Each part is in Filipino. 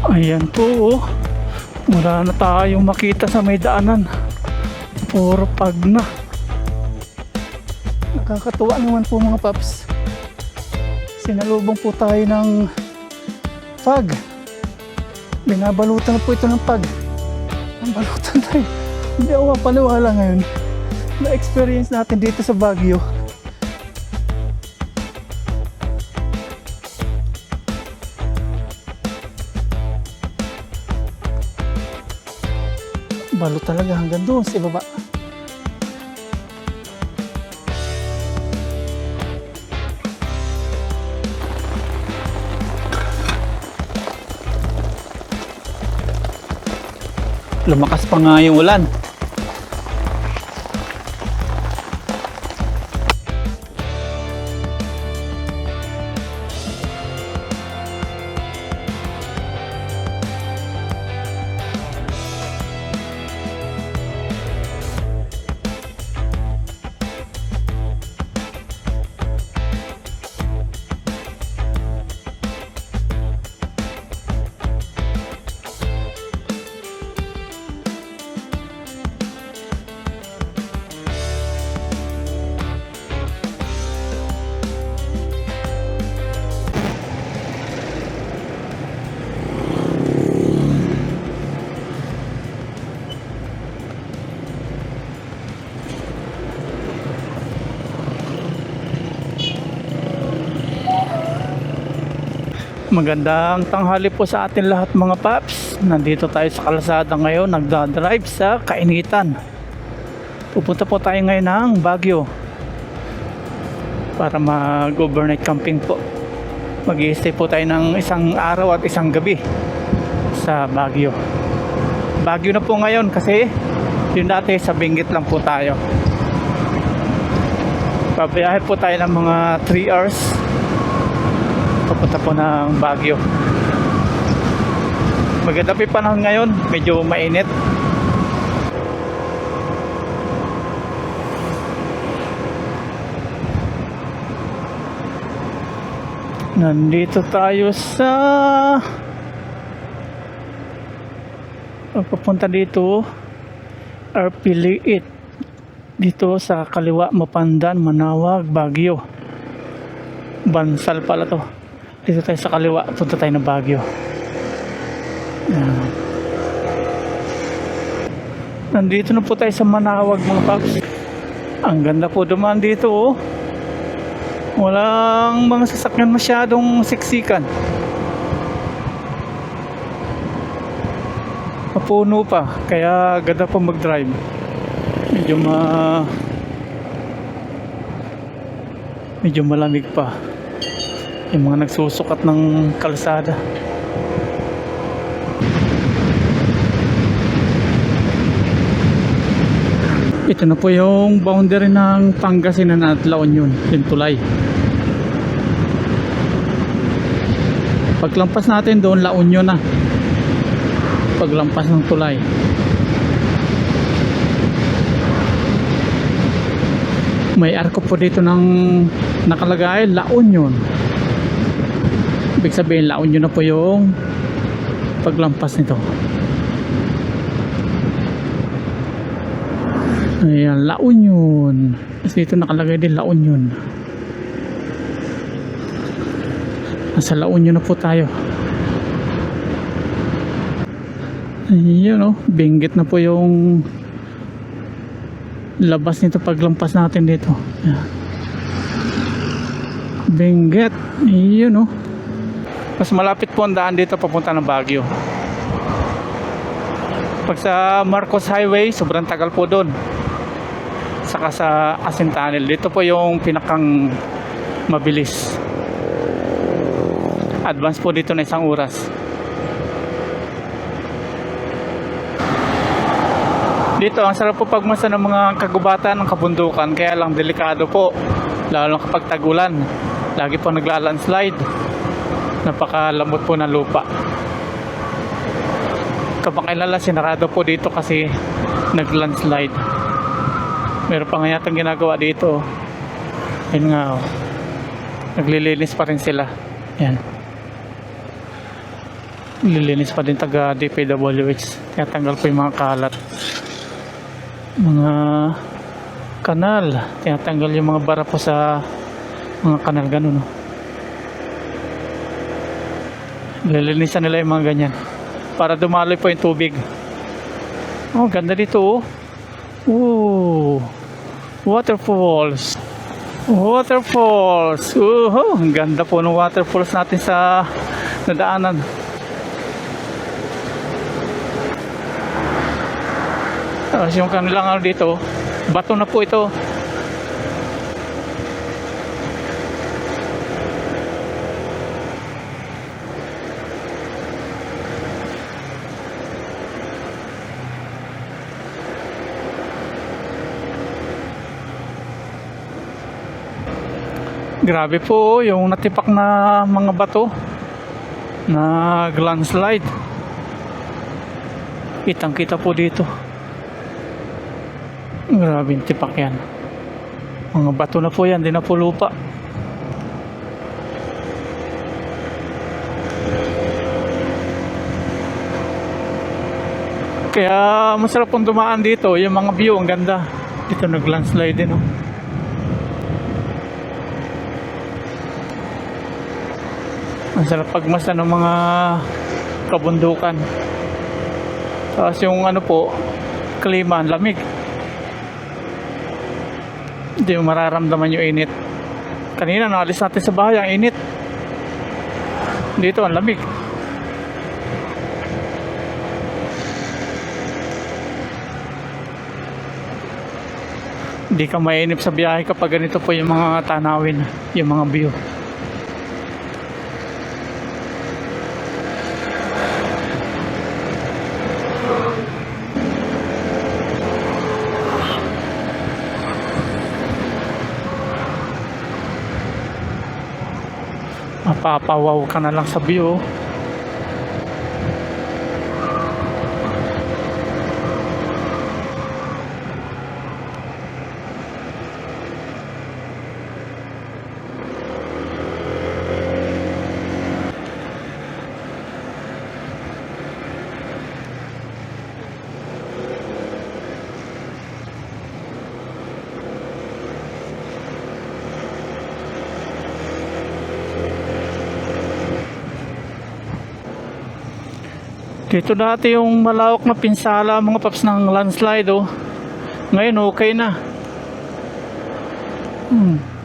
Ayan po, oh. Wala na tayong makita sa may daanan. Puro pag na. Nakakatuwa naman po mga paps. Sinalubong po tayo ng pag. Binabalutan na po ito ng pag. Ang balutan tayo. Hindi ako mapaniwala ngayon na experience natin dito sa Baguio. Balot talaga hanggang doon sa baba. Lumakas pa nga yung ulan. Magandang tanghali po sa atin lahat mga paps. Nandito tayo sa kalsada ngayon, nagdadrive sa kainitan. Pupunta po tayo ngayon ng Baguio para mag-overnight camping po. Mag-i-stay po tayo ng isang araw at isang gabi sa Baguio. Baguio na po ngayon kasi yun dati sa Benguet lang po tayo. Pabiyahe po tayo ng mga 3 hours papunta po ng Baguio. Maganda po yung panahon ngayon, medyo mainit. Nandito tayo sa papunta dito Arpiliit, dito sa kaliwa Mapandan, Manawag, Baguio. Bansal pala to. Dito tayo sa kaliwa, punta tayo ng Baguio. Nandito na po tayo sa Manawag mga paps. Ang ganda po dumaan dito, oh. Walang mga sasakyan masyadong siksikan. Mapuno pa, kaya ganda po mag-drive. Medyo malamig pa. Yung mga nagsusukat ng kalsada. Ito na po yung boundary ng Pangasinan at La Union, yung tulay. Paglampas natin doon, La Union na. Paglampas ng tulay. May arko po dito ng nakalagay La Union. Ibig sabihin La Union na po yung paglampas nito. Ayan, La Union. Kasi dito nakalagay din La Union. Nasa La Union na po tayo. Ayan, oh, Benguet na po yung labas nito paglampas natin dito. Ayan. Benguet. Ayan, oh. Mas malapit po ang daan dito papunta ng Baguio. Pag sa Marcos Highway, sobrang tagal po doon. Saka sa Asin Tunnel, dito po yung pinakang mabilis. Advance po dito na 1 oras. Dito, ang sarap po pagmasa ng mga kagubatan ng kabundukan, kaya lang delikado po. Lalo kapag tagulan. Lagi po naglalandslide. Napakalamot po ng lupa. Kamakailan sinarado po dito kasi naglandslide. Meron pa nga yatang ginagawa dito. Ayun nga, oh. Naglilinis pa rin sila. Yan. Lilinis pa din taga DPWH. Tinatanggal po yung mga kalat. Mga kanal. Tinatanggal yung mga bara po sa mga kanal. Ganun, no? Lilinisan nila yung mga ganyan. Para dumaloy po yung tubig. Oh, ganda dito, oh. Ooh. Waterfalls. Waterfalls. Ang ganda po ng waterfalls natin sa nadaanan. Tapos yung kanilang ano dito, bato na po ito. Grabe po yung natipak na mga bato na landslide. Kitang kita po dito. Grabe yung tipak yan. Mga bato na po yan, di na po lupa. Kaya masarap pong dumaan dito. Yung mga view, ang ganda. Dito nag-landslide din, oh. Ang sarap pagmasdan ng mga kabundukan. Tapos yung ano po, klima, lamig. Hindi mo mararamdaman yung init. Kanina naalis natin sa bahay, ang init. Dito ang lamig. Hindi ka mainip sa biyahe kapag ganito po yung mga tanawin, yung mga view. Mapapawaw ka na lang sa view. Dito dati yung malawak na pinsala mga paps ng landslide, oh. Ngayon okay na.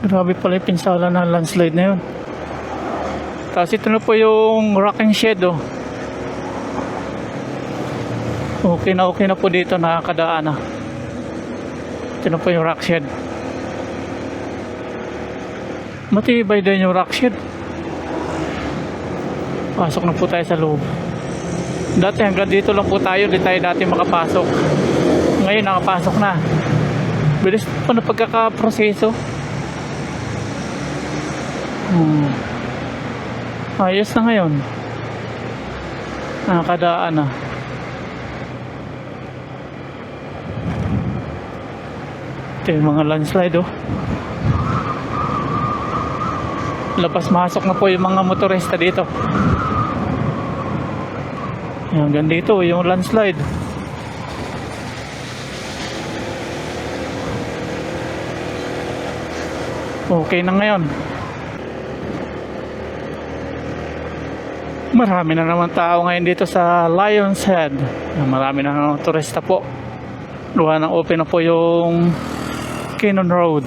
Grabe pala yung pinsala ng landslide na yun. Tapos ito na po yung rocking shed, oh. Okay na po dito, nakakadaan na. Ito na po yung rock shed. Matibay din yung rock shed. Pasok na po tayo sa loob. Dati hanggang dito lang po tayo, di tayo dati makapasok. Ngayon nakapasok na. Bilis po na pagkakaproseso. Ayos na ngayon. Nakakadaan na. Ito yung mga landslide, oh. Labas-masok na po yung mga motorista dito. Hanggang dito yung landslide. Okay na ngayon. Marami na naman tao ngayon dito sa Lion's Head. Marami na naman turista po. Luha ng open na po yung Cannon Road.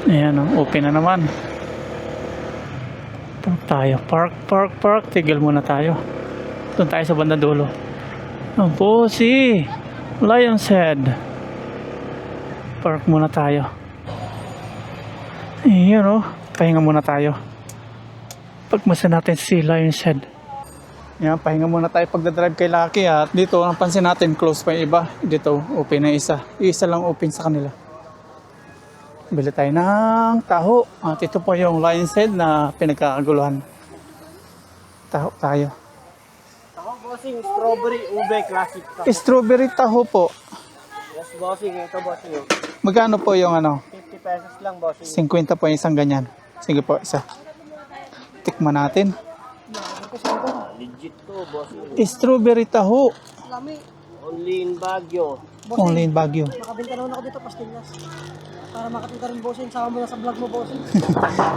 Ayan, open na naman. Park tayo. Park. Tigil muna tayo. Doon tayo sa bandang dulo. Ang po si Lion's Head. Park muna tayo. Ayan, oh. Pahinga muna tayo. Pagmasa natin si Lion's Head. Ayan, pahinga muna tayo pagdadrive kay Lucky. At dito, ang pansin natin, close pa yung iba. Dito, open na isa. Isa lang open sa kanila. Bili tayo ng taho. At ito po yung Lion's Head na pinagkakaguluhan. Taho tayo. Taho, bossing. Strawberry ube classic taho. Strawberry taho po. Yes, bossing. Ito, bossing. Magkano po yung ano? 55 pesos lang, bossing. 50 po yung isang ganyan. Sige po, isa. Tikman natin. Legit to, bossing. Strawberry taho. Lami. Only in Baguio. Only in Baguio. Makabenta naman ako dito, pastillas. Para makakita rin bossing. Sama mo na sa vlog mo, bossing.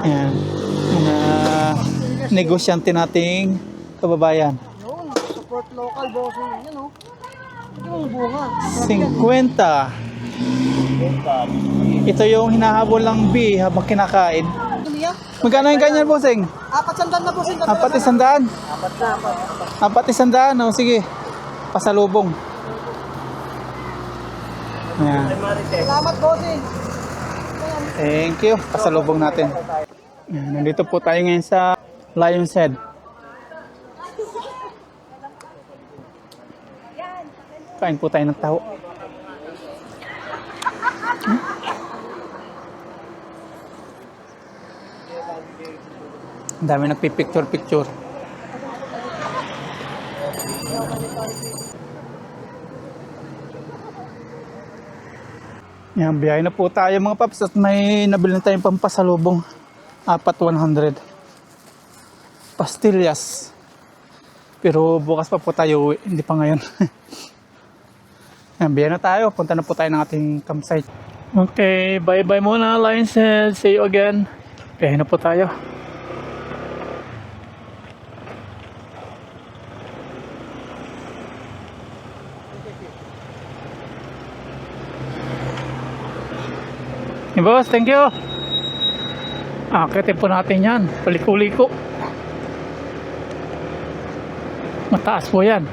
Ayan. Mga negosyante nating kababayan. Yun, support local, bossing. Yan o. Ito yung bunga. Sarap yan. 50. Ito yung hinahabol ng bee habang kinakain. Tumiyak. Magkano yung ganyan, bossing? 400 na, bossing. 400? Apat na. 400, sige. Pasalubong. Ayan. Ay, Marites. Salamat, bossing. Thank you. Pasalubong natin. Ayan, nandito po tayo ngayon sa Lion's Head. Kain po tayo ng taho. Ang dami nagpipicture-picture. Yan, biyahe na po tayo mga paps at may nabili na tayong pampasalubong. 100. Pastillas. Pero bukas pa po tayo, hindi pa ngayon. Yan, biyahe na tayo. Punta na po tayo ng ating campsite. Okay, bye-bye muna, Lion's Head. See you again. Biyahe na po tayo. Hey, boss, thank you. Akitin po natin yan. Paliko-liko. Mataas po yan.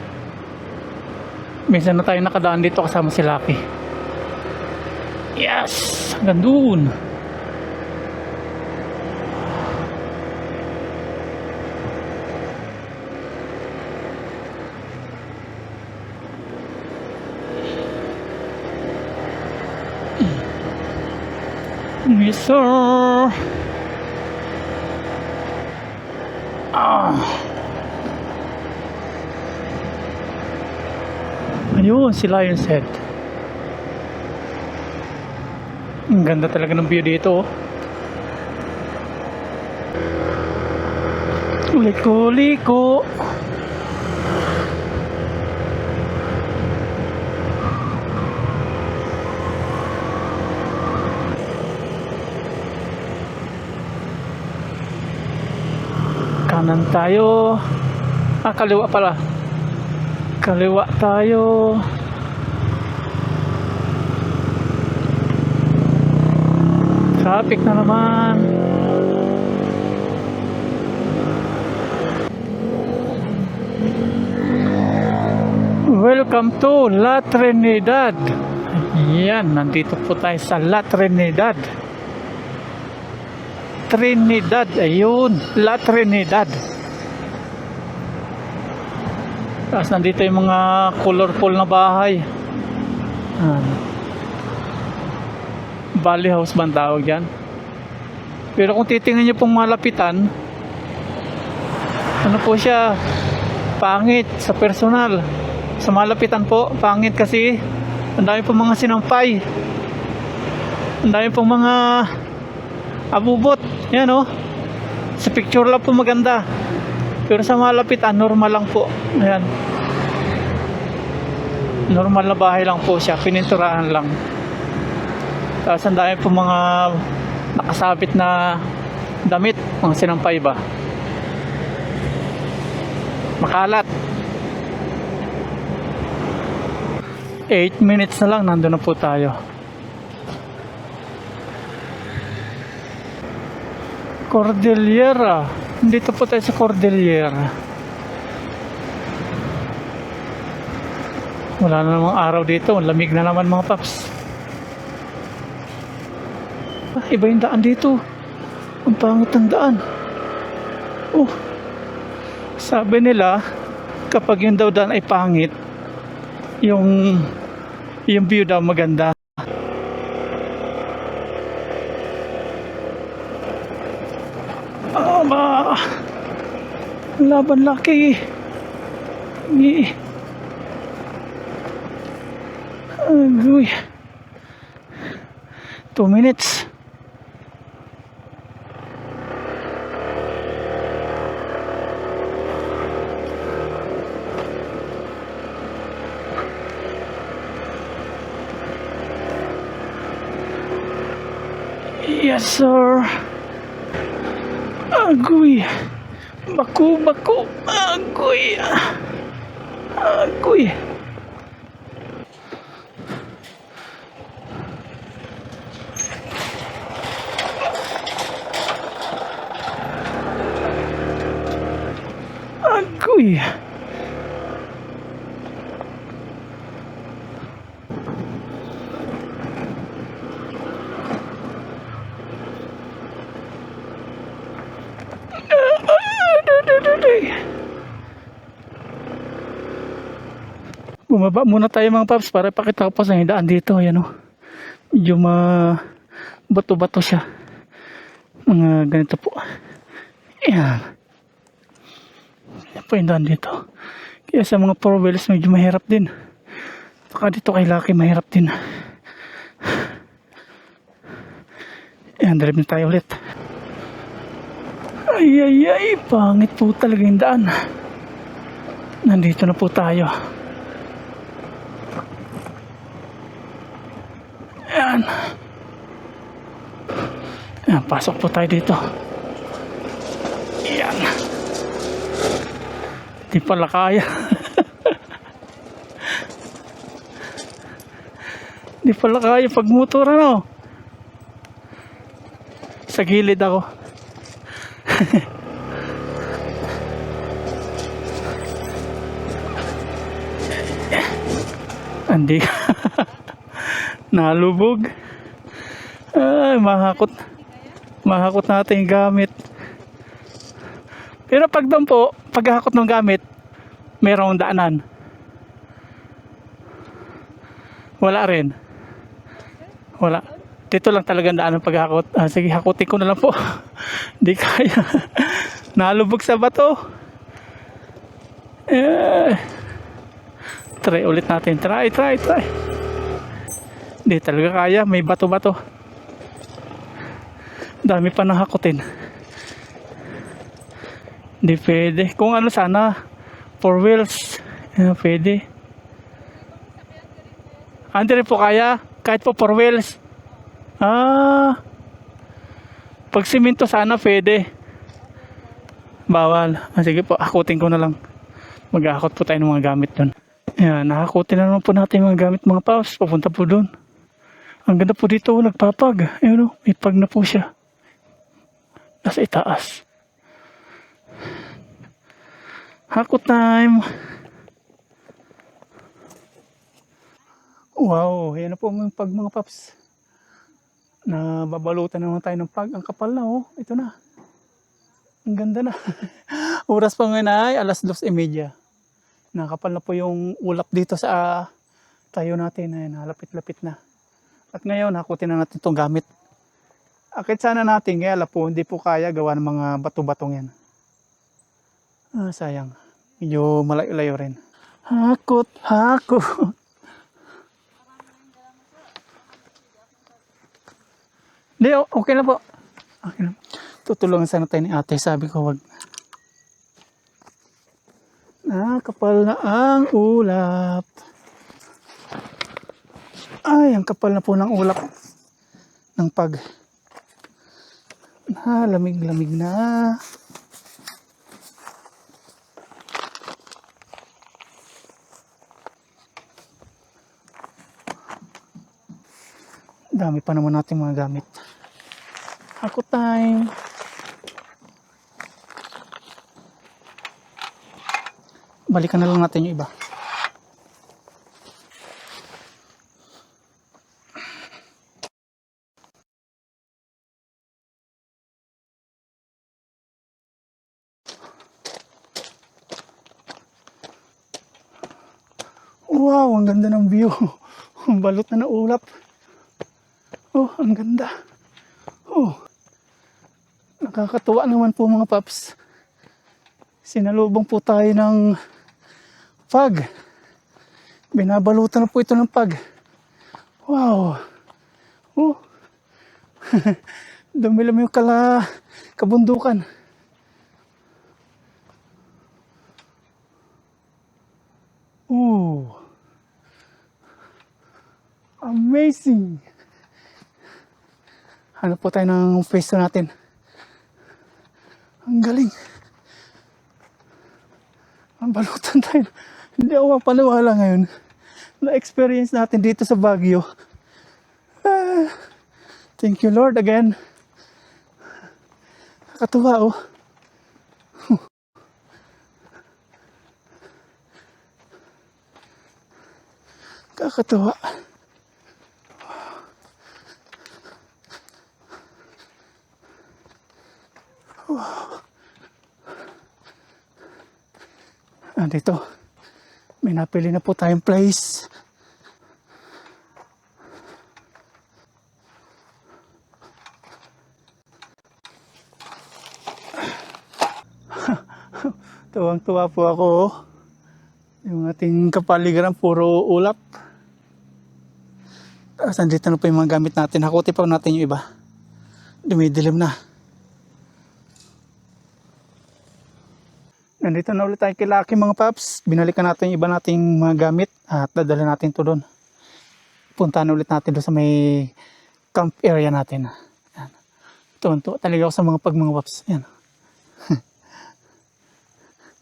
Minsan na tayo nakadaan dito kasama si Lucky. Yes! Hanggang doon. Yes, sir. Ayun, si Lion's Head. Ang ganda talaga ng view dito. Liko-liko. Kanan tayo. Kaliwa pala. Kaliwa tayo. Traffic na naman. Welcome to La Trinidad. Yan, nandito po tayo sa La Trinidad. Trinidad, ayun, La Trinidad. Tapos nandito yung mga colorful na bahay. Valley House ba ang tawag yan? Pero kung titingnan nyo pong malapitan, ano po siya, pangit sa personal. Sa malapitan po, pangit kasi ang dami pong mga sinampay. Ang dami pong mga abubot. Yan o. Sa picture lang po maganda. Pero sa malapitan, normal lang po. Ayan. Normal na bahay lang po siya. Pininturahan lang. Tapos ang dami po mga nakasabit na damit. Mga sinampay ba? Makalat. 8 minutes na lang. Nandun na po tayo. Cordillera. Dito po tayo sa Cordillera. Wala na namang araw dito. Lamig na naman mga paps. Iba yung daan dito. Ang pangit ng daan. Sabi nila, kapag yung daw daan ay pangit, yung view daw maganda. Laban laki. Agoy. 2 minutes. Yes, sir. Agoy. Baku, baku. Agoy. Agoy. Agoy. Bumaba muna tayo mga paps para pakita ko pa sa inyo daan dito. Ayan o. Medyo bato-bato siya. Mga ganito po. Ayan. Ayan po yung daan dito. Kaya sa mga four wheels medyo mahirap din. Saka dito kay Lucky mahirap din. Ayan, drive na tayo ulit. Ay, ay, ay. Pangit po talaga yung daan. Nandito na po tayo. Ayan. Ayan, pasok po tayo dito. Ayan. Di pala kaya. Di pala kaya pag motor ano. Sa gilid ako. Andi. Nalubog. Ay, mahakot natin yung gamit. Pero pag doon po, paghakot ng gamit, mayroong daanan. Wala rin. Wala. Dito lang talagang daanan paghakot. Sige, hakutin ko na lang po. Hindi kaya. Nalubog sa bato. Try ulit natin. Try. Hindi talaga kaya. May bato-bato. Dami pa nang hakutin. Hindi pwede. Kung ano sana, four wheels. Pwede. Hindi rin po kaya. Kahit po four wheels. Pag simento sana pwede. Bawal. Sige po, hakutin ko na lang. Mag-ahakot po tayo ng mga gamit doon. Ayan, nakakutin na naman po natin yung mga gamit mga paps. Papunta po doon. Ang ganda po dito, nagpapag. Ayun o, may pag na po siya. Nasa itaas. Hakot time. Wow, ayan na po mga pag mga paps. Nababalutan naman tayo ng pag. Ang kapal na oh, ito na. Ang ganda na. Oras pa ngayon ay 2:30. Nakapal na po yung ulap dito sa tayo natin. Ayan, lapit-lapit na. At ngayon, hakutin na natin itong gamit. Akit sana natin, kaya po, hindi po kaya gawa ng mga bato-batong yan. Sayang. Medyo malayo-layo rin. Hakot. Hindi, okay na po. Okay na. Tutulungan sana tayo ni ate. Sabi ko, wag. Kapal na ang ulap. Ay, ang kapal na po ng ulap ng pag. Lamig-lamig na. Dami pa naman natin mga gamit. Hakot time. Balikan na lang natin yung iba. Wow, ang ganda ng view. Balot na ulap. Oh, ang ganda. Oh. Nakakatuwa naman po mga paps. Sinalubong po tayo ng pag. Binabalutan na po ito ng pag. Wow. Oh. Dumi-lumi yung kabundukan. Oh. Amazing. Hanap po tayo ng pwesto natin. Ang galing. Ang balutan tayo. Hindi ako mapaniwala ngayon. Na-experience natin dito sa Baguio. Thank you Lord again. Kakatuwa oh. Kakatuwa. Dito. May napili na po tayong place. Tuwang-tuwa po ako. Oh. Yung ating kapaligiran puro ulap. Tapos nandito na po yung mga gamit natin. Hakuti pa natin yung iba. Dumidilim na. Nandito na ulit tayo kay Lucky mga paps. Binalikan natin yung iba nating mga gamit at dadala natin to doon. Puntahan ulit natin doon sa may camp area natin. Yan. Tuwan-tuwa talaga ako sa mga mga paps. Yan.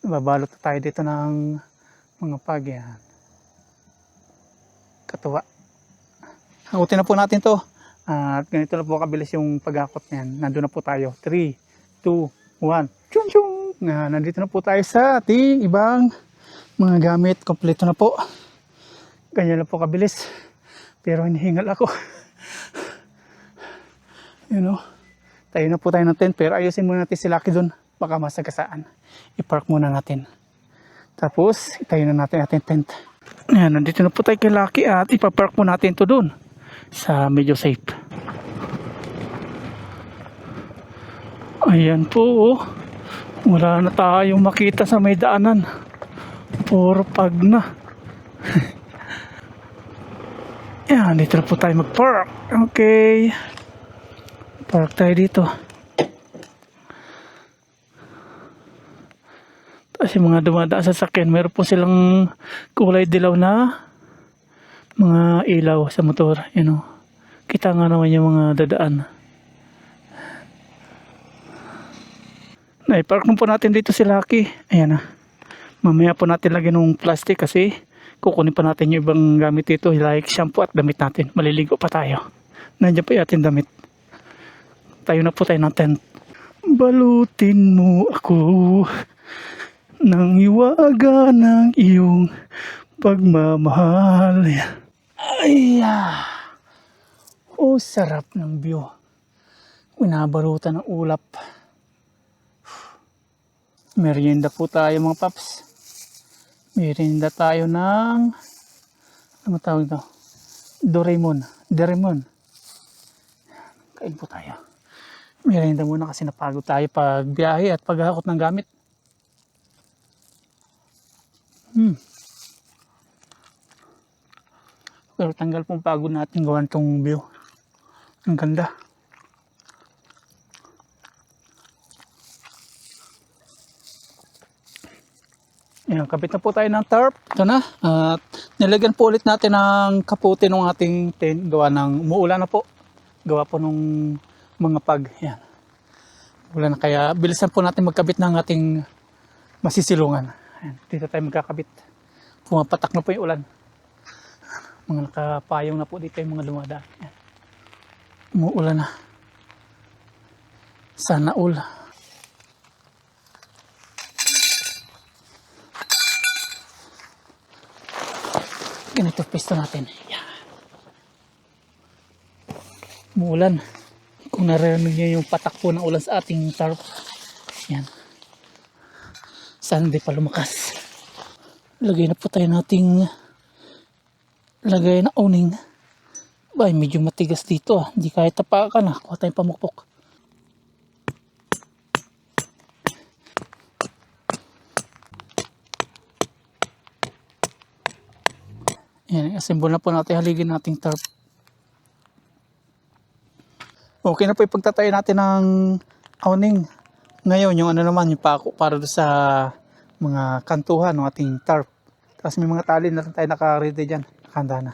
Babalot na tayo dito ng mga pag. Yan. Katuwa. Hakutin na po natin to. At ganito na po kabilis yung pag-akot niyan. Nandun na po tayo. 3, 2, 1. Chung chung! Nandito na po tayo sa ating ibang mga gamit. Kompleto na po. Ganyan lang po kabilis. Pero hinihingal ako. You know, tayo na po tayo ng tent. Pero ayusin muna natin si Lucky doon. Baka masagasaan. I-park muna natin. Tapos, itayo na natin ating tent. Ayan, nandito na po tayo kay Lucky at ipapark po natin to doon. Sa medyo safe. Ayan po oh. Wala na tayong makita sa may daanan. Puro pag na. Yan, dito na po tayo mag-park. Okay. Park tayo dito. Tapos yung mga dumadaan sa sakyan, meron po silang kulay dilaw na mga ilaw sa motor. You know. Kita nga naman yung mga dadaan. Naipark na po natin dito si Lucky. Ayan na. Mamaya po natin lagyan ng plastic kasi kukunin pa natin yung ibang gamit dito like shampoo at damit natin. Maliligo pa tayo. Nandiyan pa yung ating damit. Tayo na po tayo ng tent. Balutin mo ako ng iwaga ng iyong pagmamahal. Ay, oh, sarap ng view. Binabarutan ng ulap. Merienda po tayo mga paps. Merienda tayo ng ano tawag ito? Doraemon. Kain po tayo. Merienda muna kasi napagod tayo pag biyahe at paghakot ng gamit. Pero tanggal pong pagod natin gawan tong view. Ang ganda. Ayan, kabit na po tayo ng tarp. Ito na. At nilagyan po ulit natin ng kaputi ng ating tent. Gawa ng umuulan na po. Gawa po ng mga pag. Ayan. Ulan na kaya bilisan po natin magkabit ng ating masisilungan. Ayan, dito tayo magkakabit. Pumapatak na po yung ulan. Mga nakapayong na po dito yung mga dumadaan. Ayan. Umuulan na. Sana all. Ganito pisto natin. Yan. Umuulan. Kung narinig niyo yung patak po ng ulan sa ating tarp. Yan. Sana hindi pa lumakas. Lagay na po tayo nating lagay na awning. Ay, medyo matigas dito ah. Hindi kahit tapakan ah. Kuha tayong pamukpok. Yan, assemble na po natin, haligin nating tarp. Okay na po ipagtatayo natin ng awning. Ngayon, yung ano naman, yung pako para doon sa mga kantuhan ng ating tarp. Tapos may mga tali na tayo naka-ready dyan. Nakahanda na.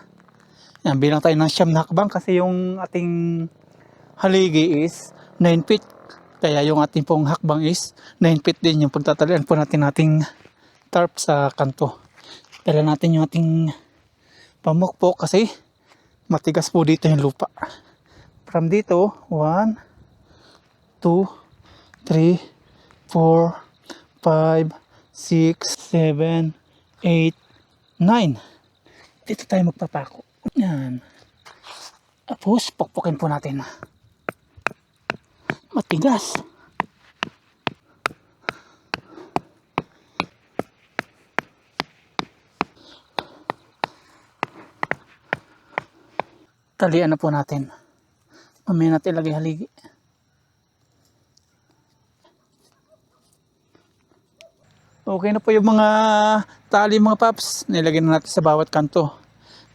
Yan, bilang tayo ng siyam na hakbang kasi yung ating haligi is 9 feet. Kaya yung ating pong hakbang is 9 feet din yung pagtatalian po natin ating tarp sa kanto. Dala natin yung ating pamukpok kasi matigas po dito yung lupa. From dito, 1, 2, 3, 4, 5, 6, 7, 8, 9. Dito tayo magpapako. Yan. Tapos, pukpukin po natin. Matigas. Talian na po natin. Mamaya natin ilagay haligi. Okay na po yung mga tali mga paps. Nilagay na natin sa bawat kanto.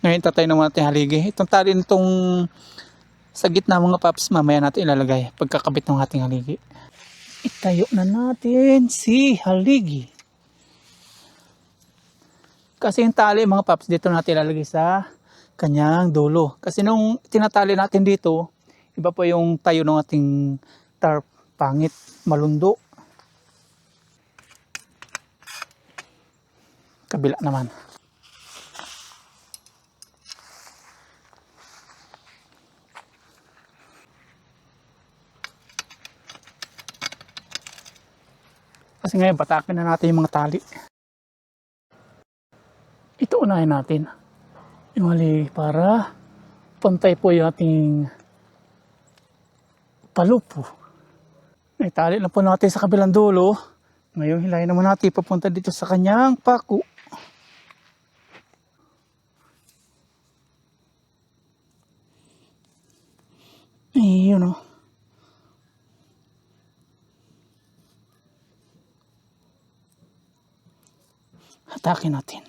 Ngayon tatay naman natin haligi. Itong tali nitong sa gitna mga paps, mamaya natin ilalagay pagkakabit ng ating haligi. Itayo na natin si haligi. Kasi yung tali mga paps, dito natin ilalagay sa kanyang dulo. Kasi nung tinatali natin dito, iba po yung tayo ng ating tarp. Pangit, malundo. Kabila naman. Kasi ngayon, batakin na natin yung mga tali. Ito unahin natin. Yung haligi para pantay po yung ating palupo. Itali na po natin sa kabilang dulo. Ngayon, hilahin naman natin papunta dito sa kanyang paku. Ayun o. Hatakin natin.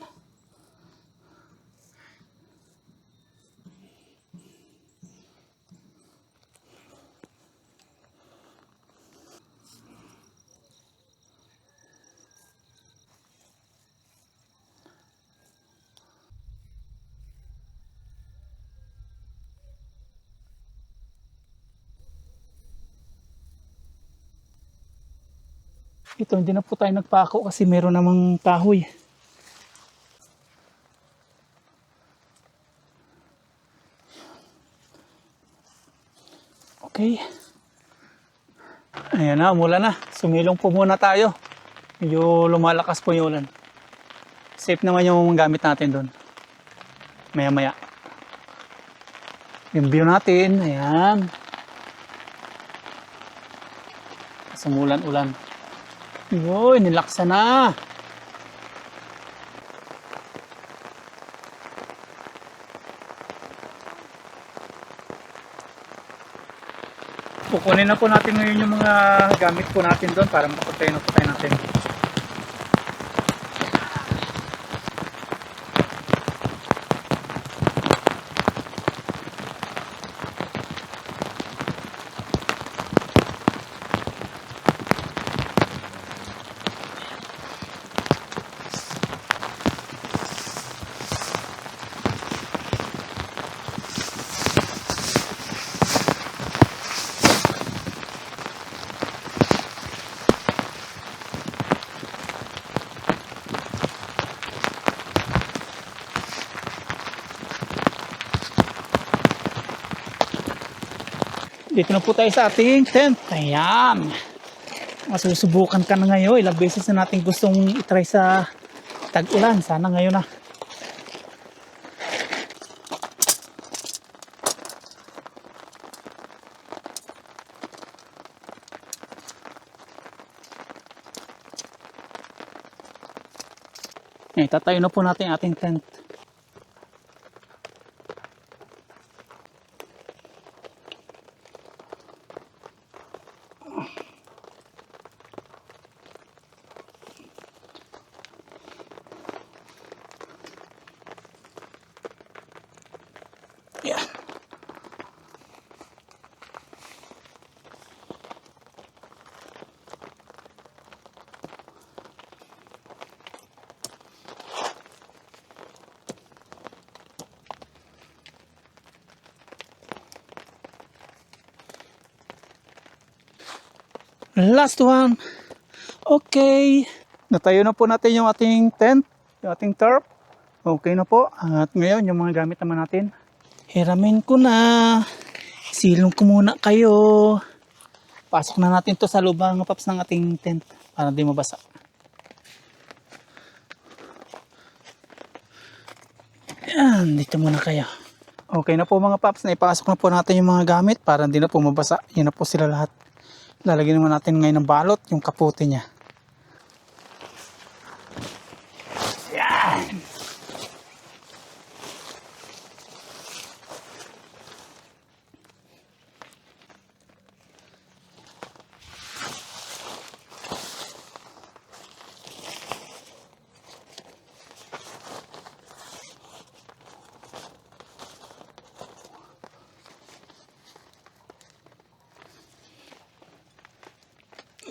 Ito, hindi na po tayo nagpako kasi meron namang kahoy. Okay. Ayan na, umulan na. Sumilong po muna tayo. Medyo lumalakas po yung ulan. Safe naman yung gamit natin doon. Maya maya. Yung view natin, ayan. Sumulan-ulan. Uy, nilaksa na. Kukunin na po natin ngayon yung mga gamit po natin doon para makapatay na po tayo natin. Dito na po tayo sa ating tent. Ayan. Masusubukan ka na ngayon. Ilang beses na natin gustong itry sa tag-ulan. Sana ngayon na. Tatayo na po natin ating tent. Yan. Last one. Okay. Natayo na po natin yung ating tent, yung ating tarp. Okay na po. At ngayon, yung mga gamit naman natin. Hiramin ko na. Silong ko muna kayo. Pasok na natin to sa loob mga paps ng ating tent para di mabasa. Yan, dito muna kayo. Okay na po mga paps, naipasok na po natin yung mga gamit para hindi na po mabasa. Yan na po sila lahat. Lalagyan naman natin ngayon ng balot, yung kapote niya. Yan.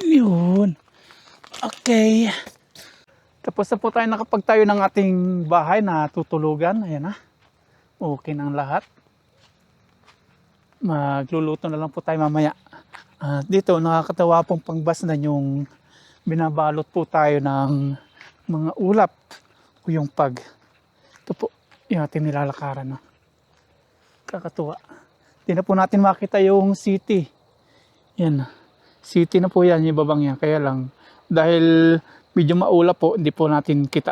Yun. Okay. Tapos na po tayo nakapagtayo ng ating bahay na tutulugan. Ayan na. Okay na ang lahat. Magluluto na lang po tayo mamaya. Dito nakakatawa pong pangbasnan yung binabalot po tayo ng mga ulap o yung pag. Ito po yung ating nilalakaran. No? Kakatuwa. Hindi na po natin makita yung city. Yan. City na po yan, yung babang yan. Kaya lang, dahil medyo maulap po, hindi po natin kita.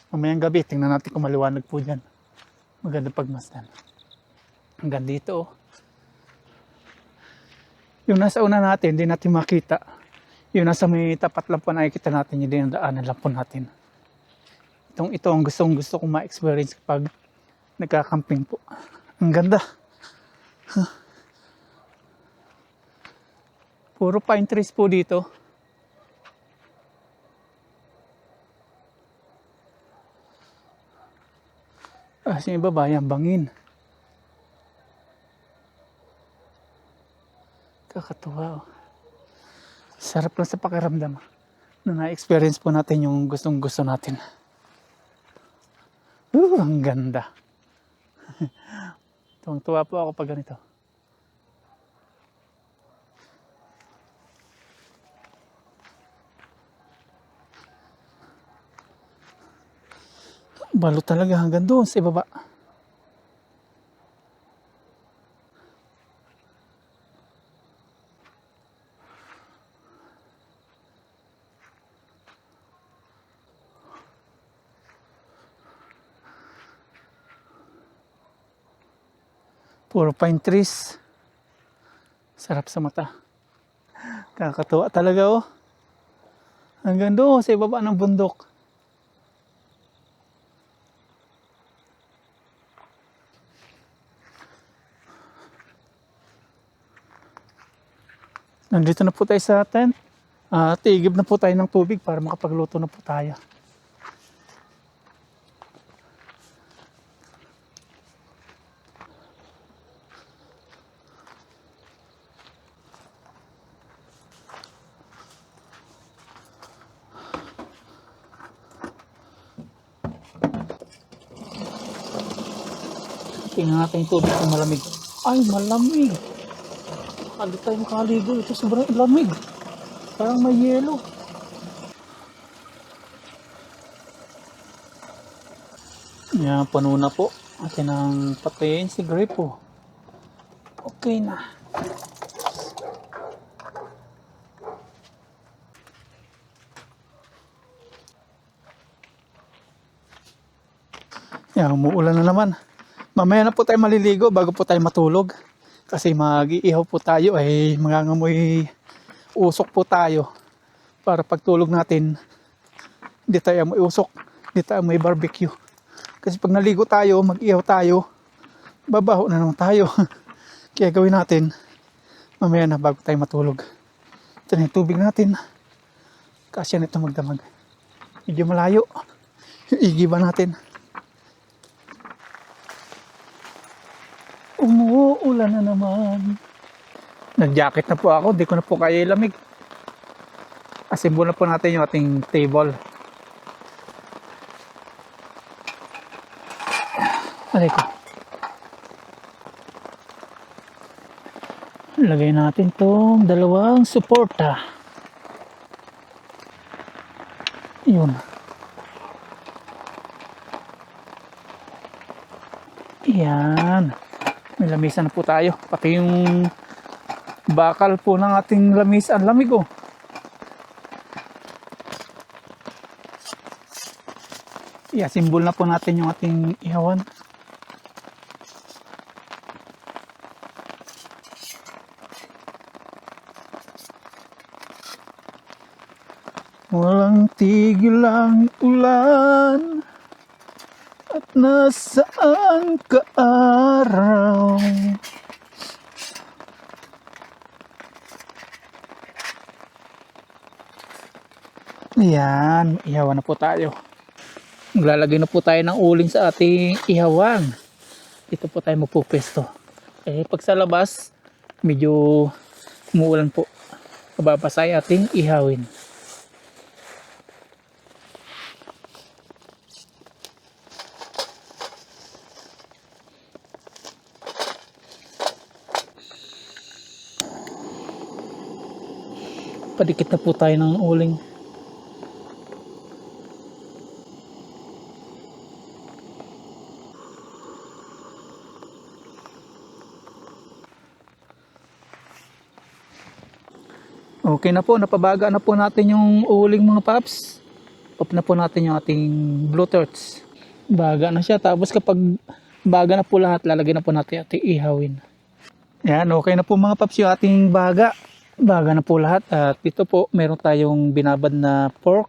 Mamayang gabi, tingnan natin kung maliwanag po dyan. Maganda pagmasdan. Hanggang dito. Yung nasa una natin, hindi natin makita. Yung nasa may tapat lang po nakikita natin, yung dinadaanan lang po natin. Ito ang gusto kong ma-experience kapag nagkakamping po. Ang ganda. Puro pine trees po dito. Sa ibaba yan, bangin. Kakatuwa. Sarap lang sa pakiramdam na na-experience po natin yung gustong gusto natin. Ang ganda. Tuwang-tuwa po ako pag ganito. Balot talaga hanggang doon sa ibaba. Puro pine trees. Sarap sa mata. Kakatuwa talaga oh. Hanggang doon sa ibaba ng bundok. Nandito na po tayo sa tent. Tigib na po tayo ng tubig para makapagluto na po tayo. Tingnan natin yung tubig kung malamig. Ay, malamig! Hindi tayo makaligo. Ito sobrang lamig. Parang may yelo. Yan, puno na po. Atin ang patayin si Gripo. Okay na. Yan, umuulan na naman. Mamaya na po tayo maliligo bago po tayo matulog. Kasi mag-iihaw po tayo ay mangangamoy usok po tayo. Para pagtulog natin, hindi tayo may usok, hindi tayo may barbecue. Kasi pag naligo tayo, mag-ihaw tayo, babaho na naman tayo. Kaya gawin natin, mamaya na bago tayo matulog. Ito na yung tubig natin. Kasya nito magdamag. Medyo malayo. Yung igiba natin. Umuulan na naman. Nag-jacket na po ako. Hindi ko na po kaya ilamig. Asimbo na po natin yung ating table. Aray ko. Lagay natin tong dalawang suporta. Yun. Yan. May lamisa na po tayo. Pati yung bakal po ng ating lamis. Ang lamig oh. Simbol na po natin yung ating ihawan. Walang tigil ang ulan at nasaan ka araw. Ayan, ihawan na po tayo. Maglalagay na po tayo ng uling sa ating ihawan. Dito po tayo magpupesto. Pag sa labas, medyo umuulan po. Mababasa yung ating ihawin. Padikit na po tayo ng uling. Okay na po, napabaga na po natin yung uling mga paps. Off na po natin yung ating Bluetooth. Baga na siya, tapos kapag baga na po lahat, lalagay na po natin ating ihawin. Yan, okay na po mga paps yung ating baga. Baga na po lahat. At dito po, meron tayong binabad na pork.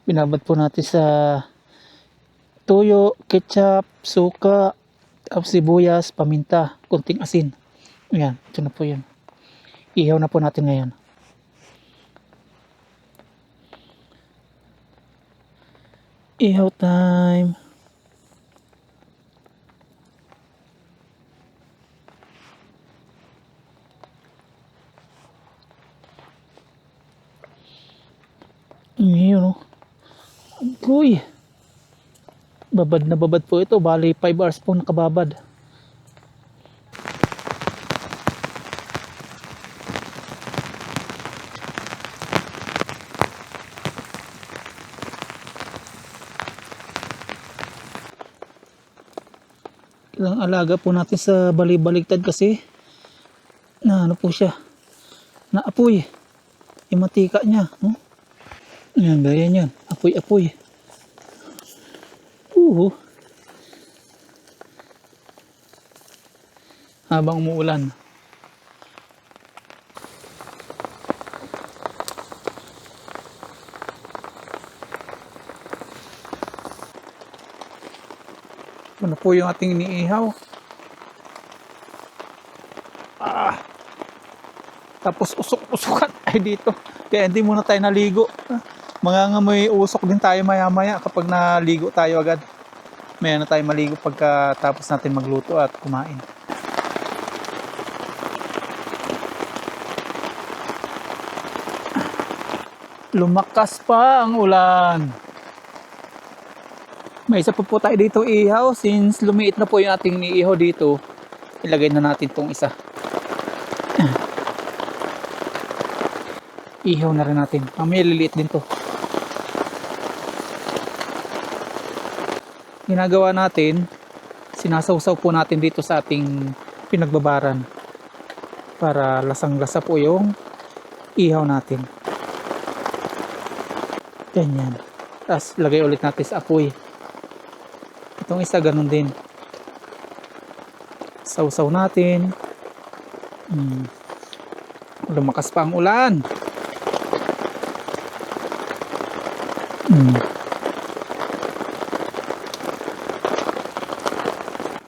Binabad po natin sa toyo, ketchup, suka, sibuyas, paminta, kunting asin. Ayan, ito na po yun. Ihaw na po natin ngayon. Ihaw time. Yun o. Uy. Babad na babad po ito. Bali 5 hours po nakababad. Ilang alaga po natin sa balibaligtad kasi na ano po siya, naapoy yung matika niya. Ayan, ganyan yan, apoy. Habang umuulan. Ano po yung ating iniihaw. Tapos usok-usokan ay dito. Kaya hindi muna tayo naligo. Mangangamoy usok din tayo maya-maya kapag naligo tayo agad. Maya na tayo maligo pagkatapos natin magluto at kumain. Lumakas pa ang ulan. May isa po tayo dito ihaw. Since lumiit na po yung ating iihaw dito, ilagay na natin tong isa. Ihaw na rin natin. Mamaya liliit din to. Ginagawa natin, sinasawsaw po natin dito sa ating pinagbabaran para lasang-lasa po yung ihaw natin. Ganyan. Tapos lagay ulit natin sa apoy. Itong isa ganun din. Sausaw natin. Lumakas pa ang ulan.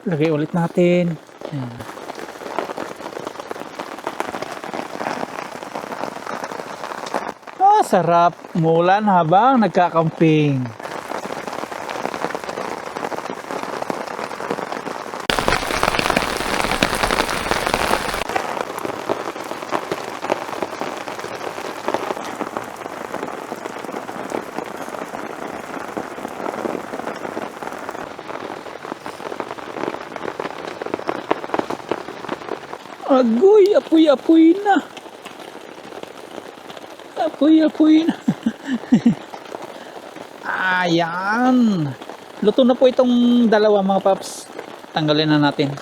Lagay ulit natin. Sarap umulan habang nagkakamping. Agoy, apoy-apoy na. Apoy-apoy na. Ayan. Luto na po itong dalawa mga paps. Tanggalin na natin.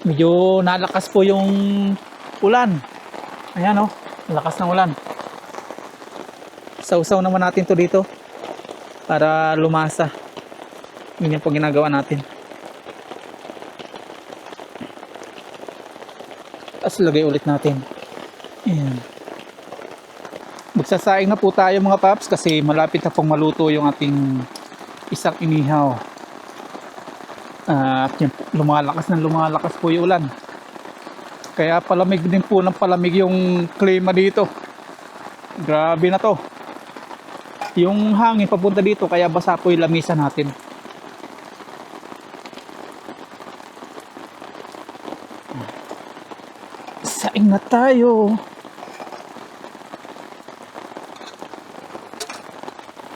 Medyo nalakas po yung ulan. Ayan oh, lakas ng ulan. Sausaw naman natin to dito para lumasa. Ganyan po ginagawa natin. Tapos lagay ulit natin. Ayan. Magsasaing na po tayo mga paps kasi malapit na pong maluto yung ating isang inihaw. At yun, lumalakas po yung ulan. Kaya palamig din po ng palamig yung klima dito. Grabe na to. Yung hangin papunta dito kaya basa po yung lamisa natin. Saing na tayo.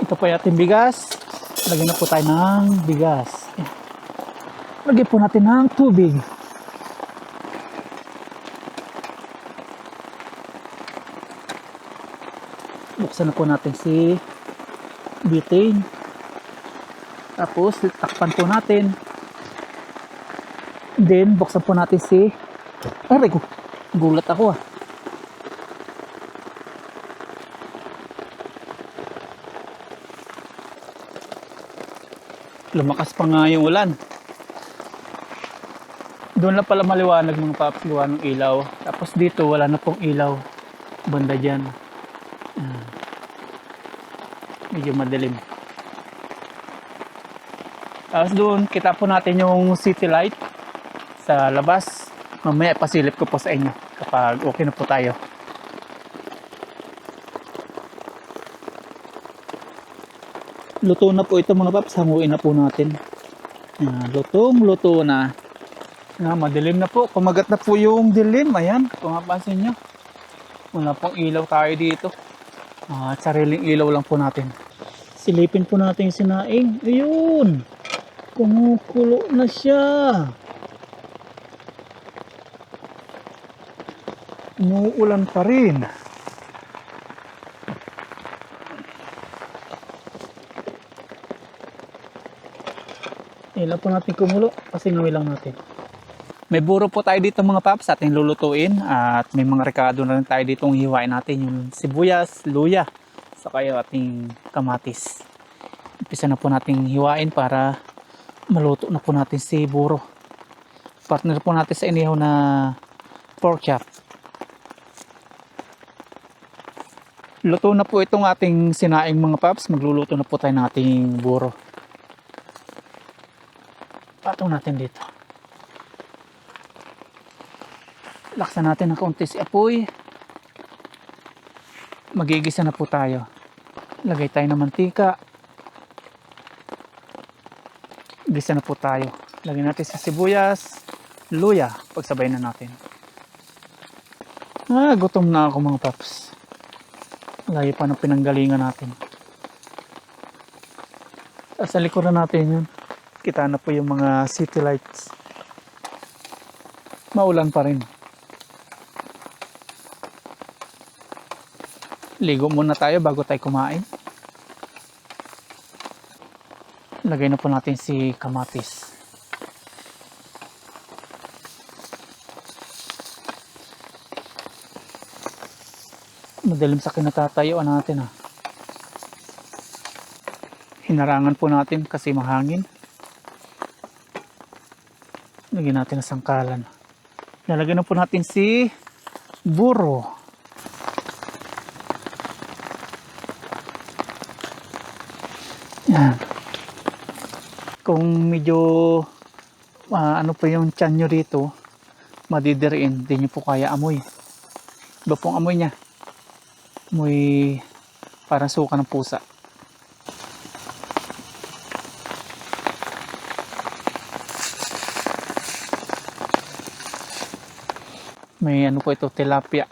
Ito po yung ating bigas. Lagyan na po tayo ng bigas. Lagyan po natin ng tubig. Buksan na po natin si butane. Tapos takpan po natin. Then buksan po natin si aray ko, gulat ako ah. Lumakas pa nga yung ulan. Doon na pala maliwanag mga paps, gawa ng ilaw. Tapos dito wala na pong ilaw. Banda dyan. Medyo madilim. Tapos doon, kita po natin yung city light sa labas. Mamaya pasilip ko po sa inyo kapag okay na po tayo. Luto na po ito mga paps. Hanguin na po natin. Luto na. Madilim na po. Kumagat na po yung dilim. Ayan, kung mapansin nyo. Wala pong ilaw tayo dito. Sariling ilaw lang po natin. Silipin po natin yung sinaing. Ayun! Kumukulo na siya. Umuulan pa rin. Ilaw po natin kumulo. Pasingawin lang natin. May buro po tayo dito mga paps sa ating lulutuin at may mga rekado na rin tayo dito hiwain natin yung sibuyas, luya, saka yung ating kamatis. Umpisa na po natin hiwain para maluto na po natin si buro. Partner po natin sa inihaw na pork chop. Luto na po itong ating sinaing mga paps. Magluluto na po tayo ng ating buro. Patong natin dito. Laksan natin ng kaunti si apoy. Magigisa na po tayo. Lagay tayo ng mantika. Gisa na po tayo. Lagyan natin sa sibuyas, luya. Pagsabay na natin. Gutom na ako mga paps. Layo pa ng pinanggalingan natin. Sa likuran natin yun. Kita na po yung mga city lights. Maulan pa rin. Ligo muna tayo bago tayo kumain. Lagay na po natin si kamatis. Madalim sa kinatatayuan natin ah. Hinarangan po natin kasi mahangin. Lagyan natin ng sangkalan. Lalagyan na po natin si buro. Yan. Kung medyo ano pa yung tiyan nyo rito, madidiriin, di nyo po kaya amoy. Iba pong amoy niya. Amoy parang suka ng pusa. May ano po ito, tilapia.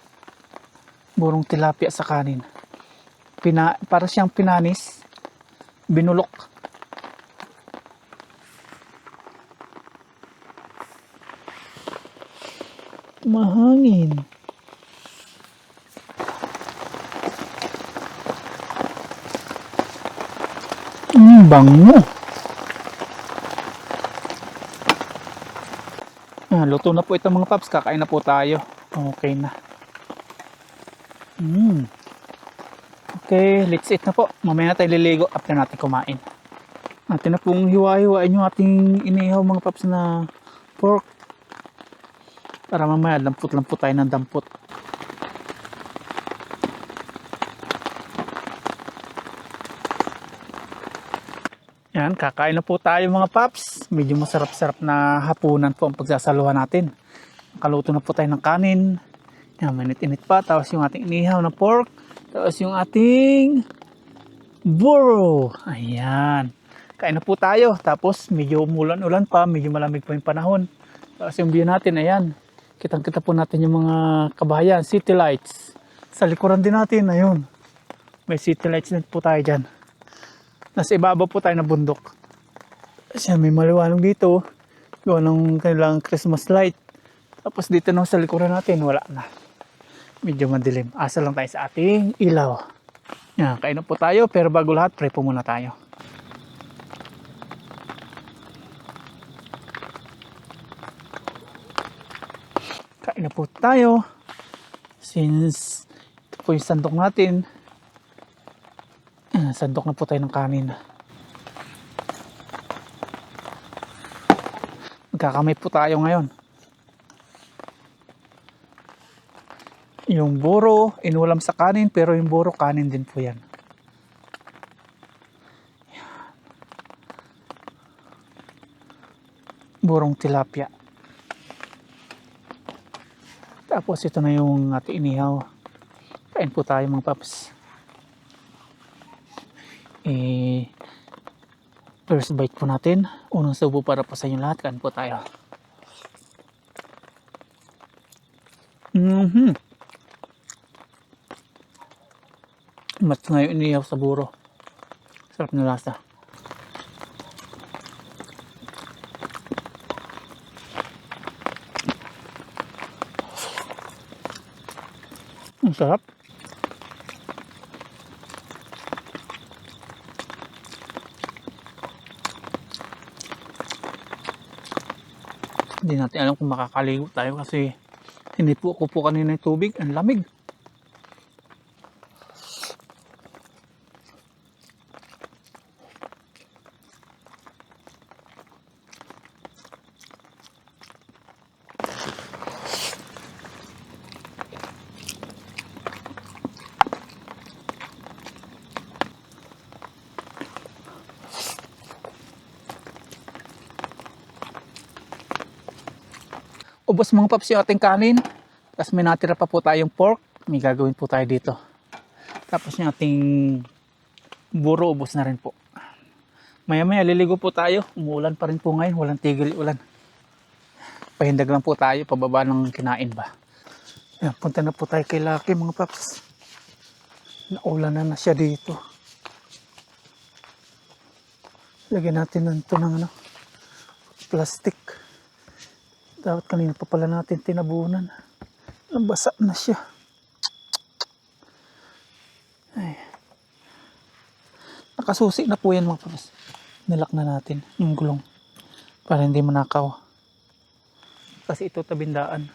Burong tilapia sa kanin. Para siyang pinanis. Binulok. mahangin. Bango. Luto na po ito mga paps. Kakain na po tayo. Okay na. Okay, let's eat na po. Mamaya na tayo liligo after natin kumain. Atin na pong hiwa-hiwain yung ating inihaw mga paps na pork. Para mamaya dampot-lampot tayo ng dampot. Yan, kakain na po tayo mga paps. Medyo masarap-sarap na hapunan po ang pagsasaluhan natin. Nakaluto na po tayo ng kanin. Yan, mainit-init pa. Tapos yung ating inihaw na pork. Tapos yung ating buro. Ayan. Kain na po tayo. Tapos medyo umulan-ulan pa. Medyo malamig pa yung panahon. Tapos yung view natin, ayan. Kitang-kita po natin yung mga kabahayan. City lights. Sa likuran din natin, ayun. May city lights din po tayo dyan. Nasa ibabaw po tayo na bundok. Kasi may maliwanag dito. Gawa ng kanilang Christmas light. Tapos dito na sa likuran natin, wala na. Medyo madilim. Asa lang tayo sa ating ilaw. Yan, kain na po tayo. Pero bago lahat, pray po muna tayo. Kain na po tayo. Since ito po yung sandok natin. Sandok na po tayo ng kanin. Magkakamay po tayo ngayon. Yung buro, inulam sa kanin, pero yung buro, kanin din po yan. Burong tilapia. Tapos ito na yung ating inihaw. Kain po tayo mga paps. First bite po natin. Unang subo para po sa inyo lahat. Kain po tayo. Mas ngayon inihaw sa buro. Sarap na lasa. Ang sarap. Hindi natin alam kung makakaligo tayo kasi hindi po ako po kanina yung tubig. Ang lamig. Ubos mga paps yung ating kanin. Tapos may natira pa po tayong pork. May gagawin po tayo dito. Tapos yung ating buro, ubos na rin po. Maya maya liligo po tayo. Umuulan pa rin po ngayon. Walang tigil ulan. Pahindag lang po tayo. Pababa ng kinain ba. Ayan, punta na po tayo kay Lucky mga paps. Naulan na siya dito. Lagyan natin ng ito ng plastic. Dapat kanina pa pala natin tinabunan. Nabasa na siya. Ay. Nakasusi na po yan mga papas. Nilak na natin yung gulong. Para hindi manakaw. Kasi ito tabindaan.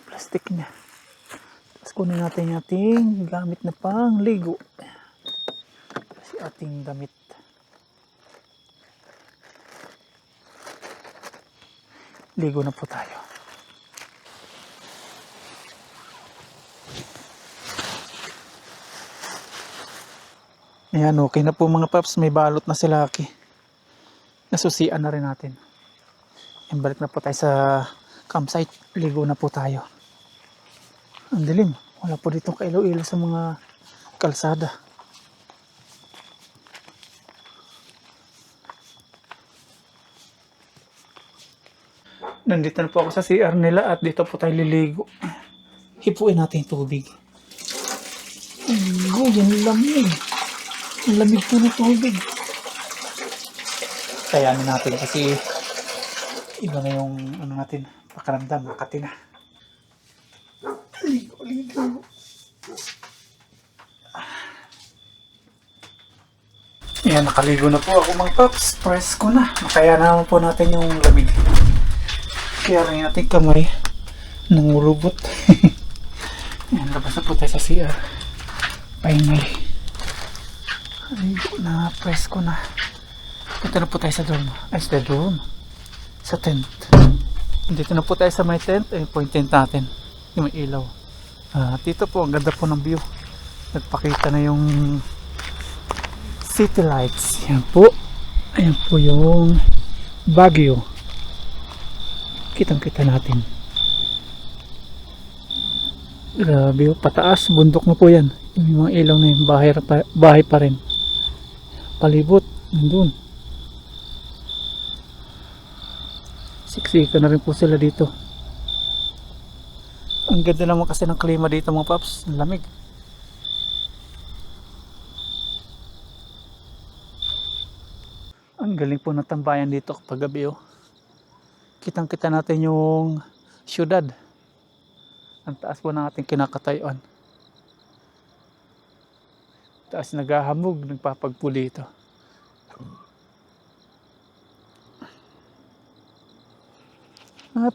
Plastic niya. Tapos kunin natin yung ating gamit na pang ligo. Kasi ating damit. Ligo na po tayo. Ayan, okay na po mga paps. May balot na si Lucky. Nasusian na rin natin. Ayan, balik na po tayo sa campsite. Ligo na po tayo. Ang dilim. Wala po dito kailaw-ilaw sa mga kalsada. Nandito na po ako sa CR nila at dito po tayo liligo. Hipuin natin yung tubig. Oh, yan lamig. Ang lamig po ng tubig. Kayanin natin kasi iba na yung ano natin, pakaramdam, makati na. Ligo, ligo. Yan, nakaligo na po ako mga paps. Press ko na. Kaya naman po natin yung lamig. Kaya rin natin kamay. Nangulubot. Yan, labas na po tayo sa CR. Pahingal. Ligo na. Press ko na. Dito na po tayo sa dorm. Ay, sa dorm. Sa tent. Dito na po tayo sa may tent. Ayun po yung tent natin. Yung may ilaw. Dito po, ang ganda po ng view. Nagpakita na yung city lights. Yan po. Ayan po yung Baguio. Kitang kita natin. Grabe, pataas. Bundok na po yan. Yung mga ilaw na yun. Bahay pa rin. Palibot. Nandun. Siksika na rin po sila dito. Ang ganda naman kasi ng klima dito mga paps. Ang lamig. Ang galing po ng tambayan dito kapag gabi oh. Kitang kita natin yung syudad. Ang taas po ng ating kinakatayuan. Taas naghahamog, nagpapagpuli ito.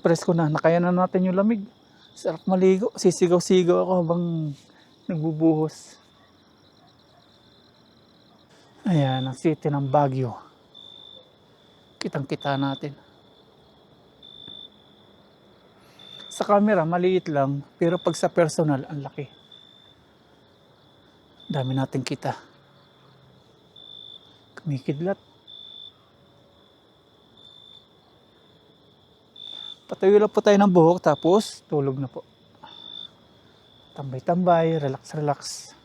Presko na, nakaya na natin yung lamig. Sarap maligo, sisigaw-sigaw ako habang nagbubuhos. Ayan, ang city ng Baguio. Kitang-kita natin. Sa camera, maliit lang, pero pag sa personal, ang laki. Dami natin kita. Kumikidlat. Patayo lang po tayo ng buhok, tapos tulog na po. Tambay-tambay, relax-relax.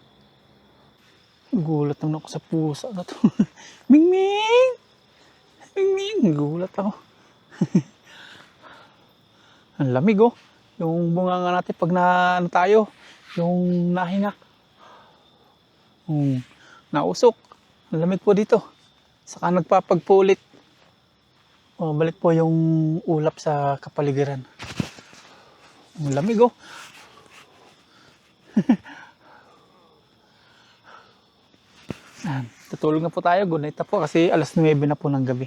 Gulat naman ako sa pusa na to. Ming-ming! Ming-ming! Gulat ako. Ang lamig oh. Yung bunga nga natin pag ano tayo, yung nahingak. Nausok. Ang lamig po dito. Saka nagpapagpulit. Balik po yung ulap sa kapaligiran. Ang lamig oh. Tutulog na po tayo. Good night na po kasi alas 9 na po ng gabi.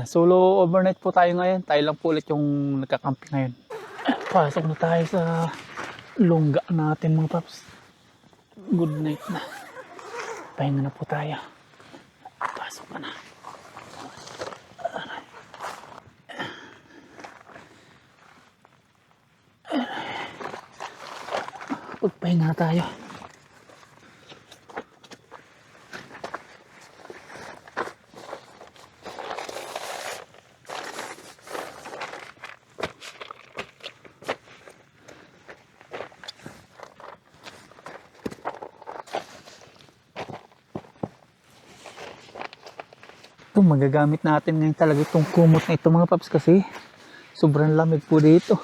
Solo overnight po tayo ngayon. Tayo lang po ulit yung nagkakamping ngayon. Pasok na tayo sa lungga natin mga paps. Good night na. Pahinga na po tayo. Pasok ka na. Pagpahinga tayo. Magagamit natin ngayon talaga itong kumot na ito mga paps kasi sobrang lamig po dito.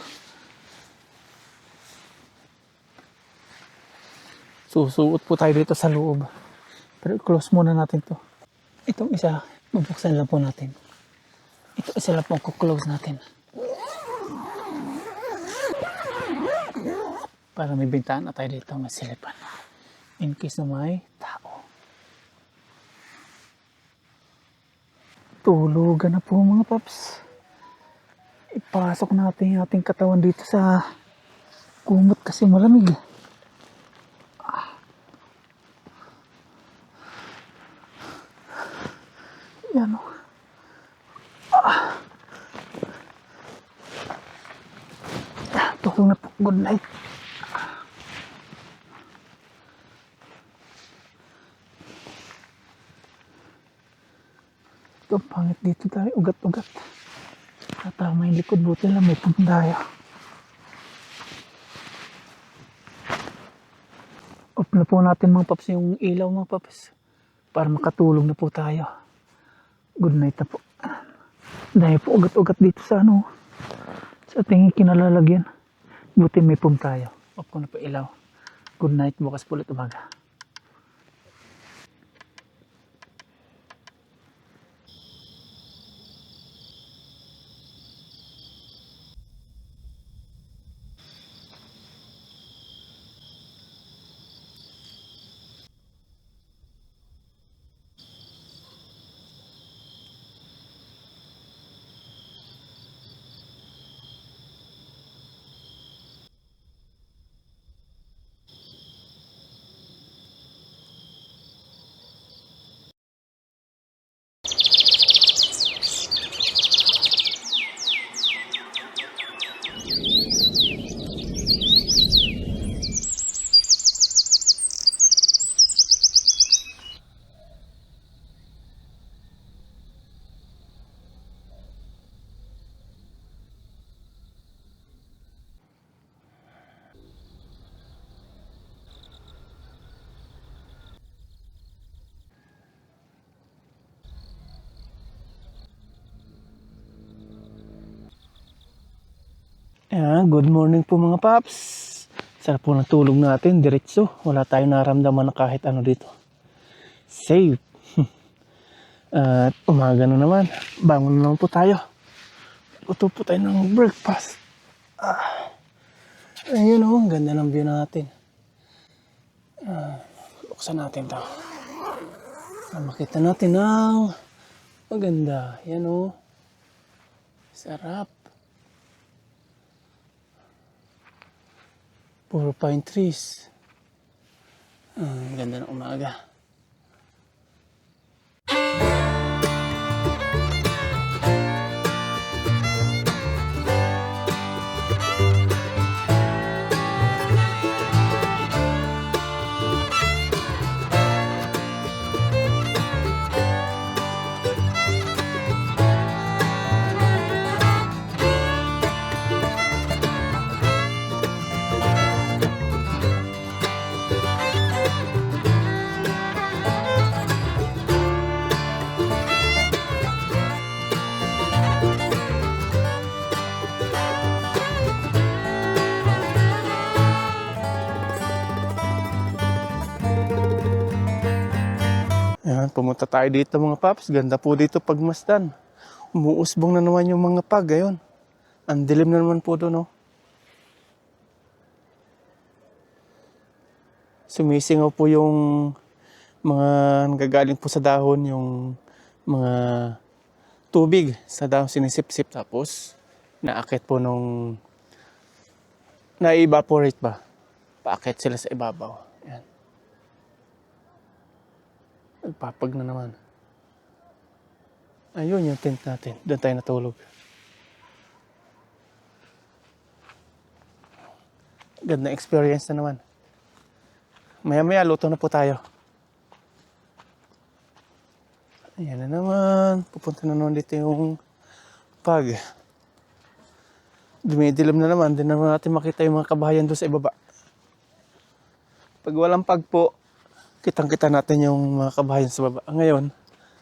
Susuot po tayo dito sa loob. Pero close muna natin to. Itong isa, bubuksan lang po natin. Ito isa lang po close natin. Para may bintana tayo dito, may silipan. In case na may tao. Tulugan na po mga paps. Ipasok natin yung ating katawan dito sa kumot kasi malamig. Yan o. Tulog na po. Good night. Ito, pangit dito tayo. Ugat-ugat. Tama yung likod. Buti lang may pundayo. Off na po natin mga paps yung ilaw mga paps. Para makatulog na po tayo. Good night na po. Dahil po ugat-ugat dito sa sa ating kinalalagyan. Buti may pump tayo. Off ko na pa ilaw. Good night, bukas po ulit umaga. Ayan, good morning po mga paps. Sarap po ng tulog natin, diretso. Wala tayong naramdaman na kahit ano dito. Safe. At umaga na naman. Bangon na naman po tayo. Luto po tayo ng breakfast. Ayun o, ang ganda ng view natin. Buksan natin to. Makita natin ang maganda. Yan o. Sarap. Puro pine trees. Ganda ng umaga. Ayan, pumunta tayo dito mga paps. Ganda po dito pagmasdan. Umuusbong na naman yung mga pag. Ayun. Ang dilim na naman po doon, no? Sumisingaw po yung mga nagagaling po sa dahon, yung mga tubig sa dahon sinisip-sip. Tapos, naakit po nung na-evaporate ba? Paakit sila sa ibabaw. Ayan. Nagpapag na naman. Ayun yung tent natin. Doon tayo natulog. Ganda experience na naman. Maya-maya luto na po tayo. Ayan na naman. Pupunta na naman dito yung pag. Dumidilim na naman. Hindi na naman natin makita yung mga kabahayan doon sa ibaba. Pag walang pag po, kitang-kita natin yung mga kabahayan sa baba. Ngayon,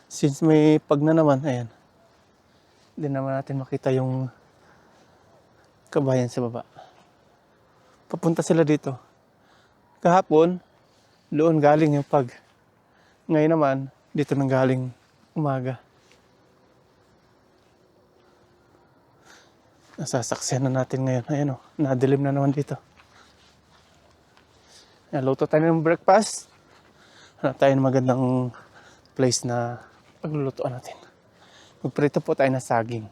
since may pag na naman, ayan. Hindi naman natin makita yung kabahayan sa baba. Papunta sila dito. Kahapon, doon galing yung pag. Ngayon naman, dito nang galing umaga. Nasasaksihan na natin ngayon. Ayan o, nadilim na naman dito. Luto tayo ng breakfast. Hanap tayo ng magandang place na paglulutuan natin. Magprito po tayo ng saging.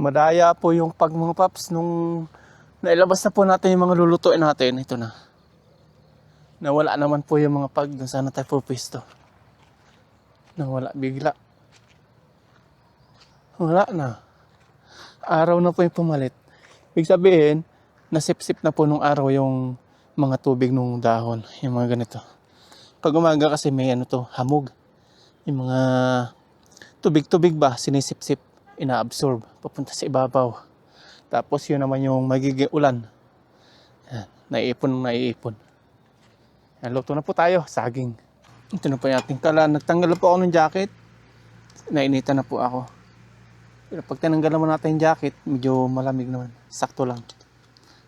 Madaya po yung pag mga paps nung nailabas na po natin yung mga lulutuin natin. Ito na. Nawala naman po yung mga pag dun sana tayo pupisto. Nawala bigla. Wala na. Araw na po yung pumalit. Ibig sabihin, nasip-sip na po nung araw yung mga tubig nung dahon, yung mga ganito. Pag umaga kasi may ano to, hamog. Yung mga tubig-tubig ba, sinisip-sip, inaabsorb, papunta sa ibabaw. Tapos yun naman yung magiging ulan. Yan, naiipon. Yan, luto na po tayo, saging. Ito na po yung ating kalan. Nagtanggal po ako ng jacket. Nainitan na po ako. Pero pag tinanggal naman natin yung jacket, medyo malamig naman. Sakto lang.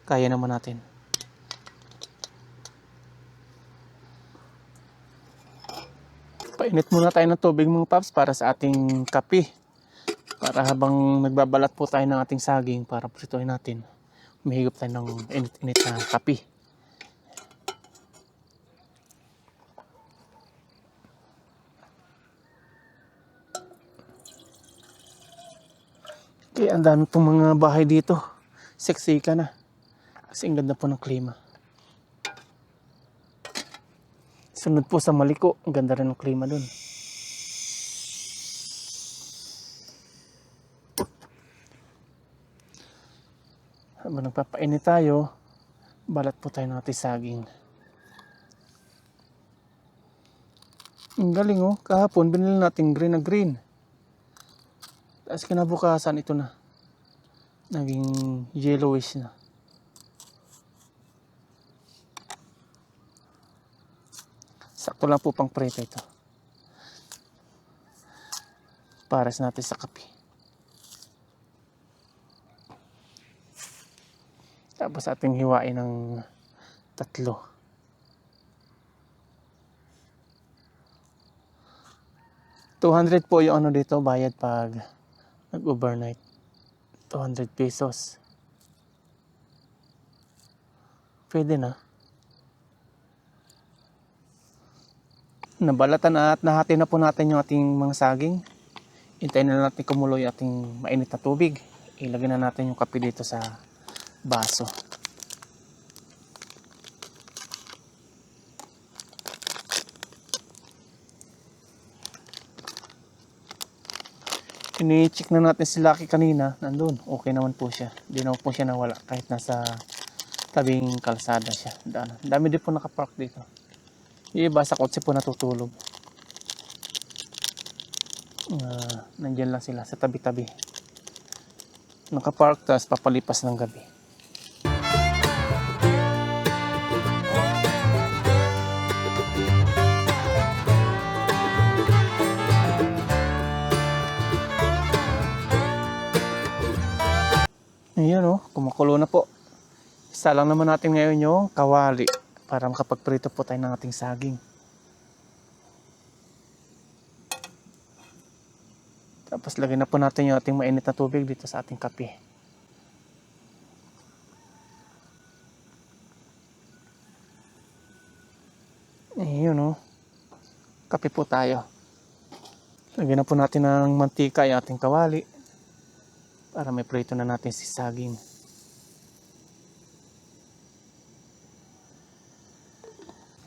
Kaya naman natin. Painit muna tayo ng tubig mga paps para sa ating kape. Para habang nagbabalat po tayo ng ating saging para prituhin natin, mahigop tayo ng init-init na kape. Kaya ang dami pong mga bahay dito. Seksika na. Kasi ang ganda po ng klima. Sunod po sa Maliko, ang ganda rin ng klima dun. Habang nagpapainit tayo, balat po tayo ng ating saging. Ang galing oh, kahapon binili natin green na green. Tapos kinabukasan ito na. Naging yellowish na. Sakto lang po pang prito ito. Pares natin sa kape. Tapos ating hiwain ng 3. 200 po yung ano dito, bayad pag nag-overnight. 200 pesos. Pwede na. Nabalatan at nahati na po natin yung ating mga saging. Hintayin na natin kumulo yung ating mainit na tubig. Ilagay na natin yung kape dito sa baso. Ini-check na natin si Lucky kanina. Nandun. Okay naman po siya. Hindi naman po siya nawala kahit nasa tabing kalsada siya. Dami din po nakapark dito. Yung iba sa kotse po natutulog. Nandyan lang sila sa tabi-tabi. Nakapark tapos papalipas ng gabi. Ayan o, kumukulo na po. Isa lang naman natin ngayon yung kawali para makapagprito po tayo ng ating saging. Tapos lagyan na po natin yung ating mainit na tubig dito sa ating kape. Ayun o. Kape po tayo. Lagyan na po natin ng mantika yung ating kawali para may prito na natin si saging.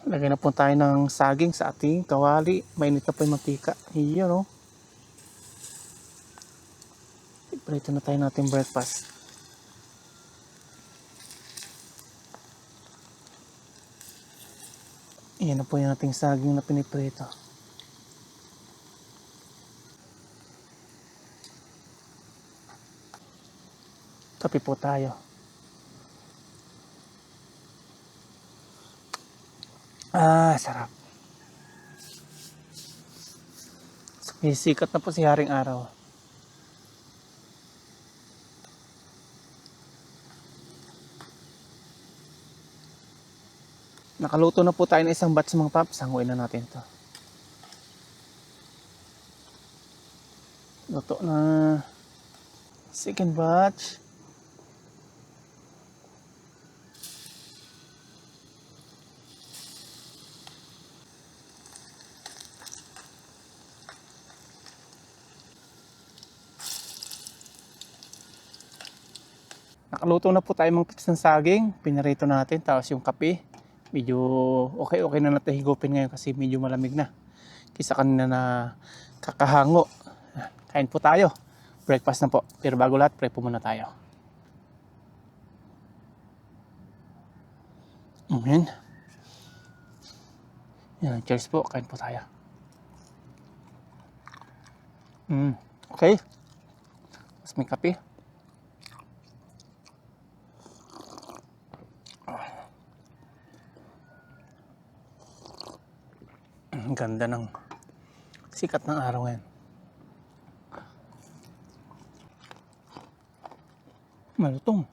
Lagyan na po tayo ng saging sa ating kawali. Mainit na po yung mantika. Ayun o. Prito na tayo natin breakfast. Ayan na po yung ating saging na piniprito. Kape po tayo. Sarap. Sikat na po si Haring Araw. Nakaluto na po tayo ng isang batch mga paps. Hanguin na natin to. Luto na. Second batch. Nakaluto na po tayo mga paps ng saging. Pinarito natin. Tapos yung kape. Medyo okay na natin higupin ngayon kasi medyo malamig na. Kisa kanina na kakahango. Kain po tayo. Breakfast na po. Pero bago lahat, pray po muna tayo. Ayan. Yan, cheers po. Kain po tayo. Okay. Tapos may kape. Ang ganda ng sikat ng araw ngayon. Malutong.